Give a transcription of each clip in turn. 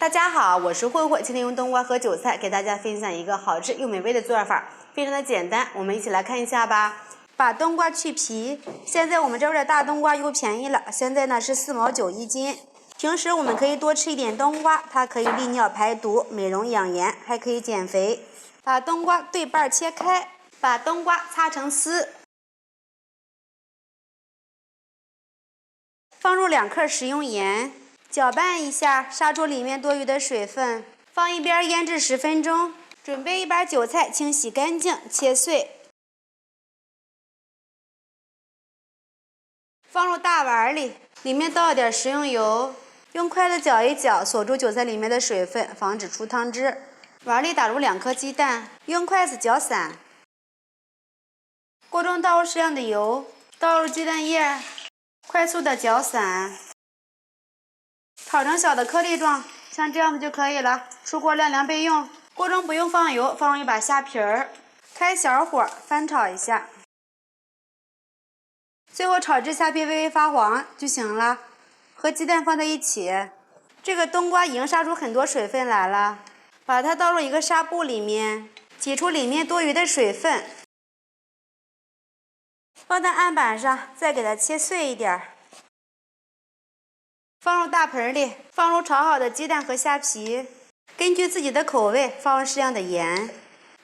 大家好，我是慧慧，今天用冬瓜和韭菜给大家分享一个好吃又美味的做法，非常的简单，我们一起来看一下吧。把冬瓜去皮，现在我们这边的大冬瓜又便宜了，现在呢是4毛9一斤。平时我们可以多吃一点冬瓜，它可以利尿排毒、美容养颜，还可以减肥。把冬瓜对半切开，把冬瓜擦成丝，放入2克食用盐。 搅拌一下，杀出里面多余的水分，放一边腌制10分钟。准备一把韭菜，清洗干净，切碎，放入大碗里，里面倒一点食用油，用筷子搅一搅，锁住韭菜里面的水分，防止出汤汁。碗里打入2颗鸡蛋，用筷子搅散。锅中倒入适量的油，倒入鸡蛋液，快速的搅散。 炒成小的颗粒状，像这样子就可以了。出锅晾凉备用。锅中不用放油，放入一把虾皮儿，开小火翻炒一下，最后炒至虾皮微微发黄就行了。和鸡蛋放在一起，这个冬瓜已经杀出很多水分来了，把它倒入一个纱布里面，挤出里面多余的水分，放在案板上，再给它切碎一点。 放入大盆里，放入炒好的鸡蛋和虾皮，根据自己的口味放入适量的盐，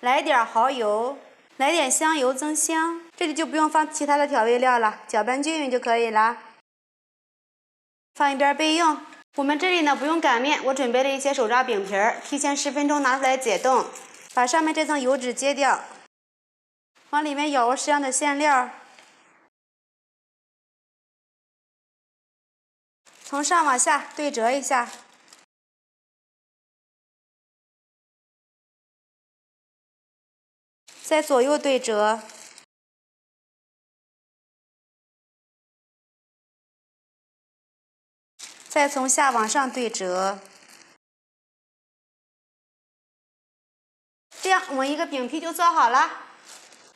来点蚝油，来点香油增香。这里就不用放其他的调味料了，搅拌均匀就可以了。放一边备用。我们这里呢不用擀面，我准备了一些手抓饼皮儿，提前10分钟拿出来解冻，把上面这层油脂揭掉，往里面舀入适量的馅料。 从上往下对折一下，再左右对折，再从下往上对折，这样我们一个饼皮就做好了。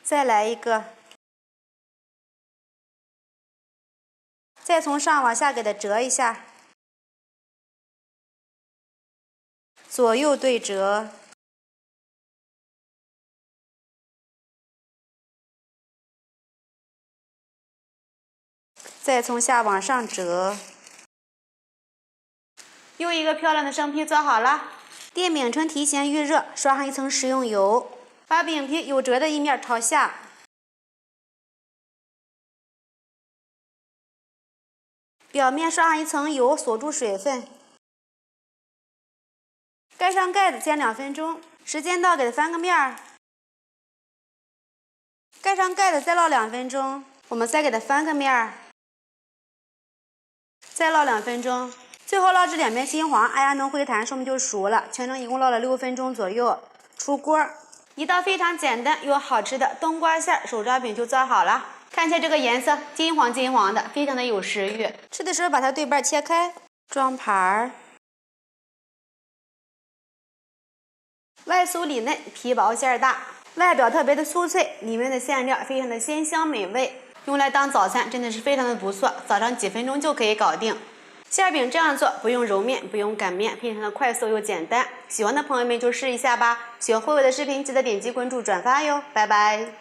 再来一个，再从上往下给它折一下，左右对折。 再从下往上折，又一个漂亮的生坯做好了。电饼铛提前预热，刷上一层食用油，把饼皮有折的一面朝下，表面刷上一层油，锁住水分。盖上盖子煎2分钟，时间到给它翻个面儿。盖上盖子再烙2分钟，我们再给它翻个面儿。 再烙2分钟，最后烙至两边金黄，按压能回弹，说明就熟了。全程一共烙了6分钟左右，出锅。一道非常简单又好吃的冬瓜馅手抓饼就做好了。看一下这个颜色，金黄金黄的，非常的有食欲。吃的时候把它对半切开，装盘儿。外酥里嫩，皮薄馅大，外表特别的酥脆，里面的馅料非常的鲜香美味。 用来当早餐真的是非常的不错，早上几分钟就可以搞定。馅饼这样做不用揉面，不用擀面，非常的快速又简单。喜欢的朋友们就试一下吧。喜欢慧慧的视频，记得点击关注、转发哟，拜拜。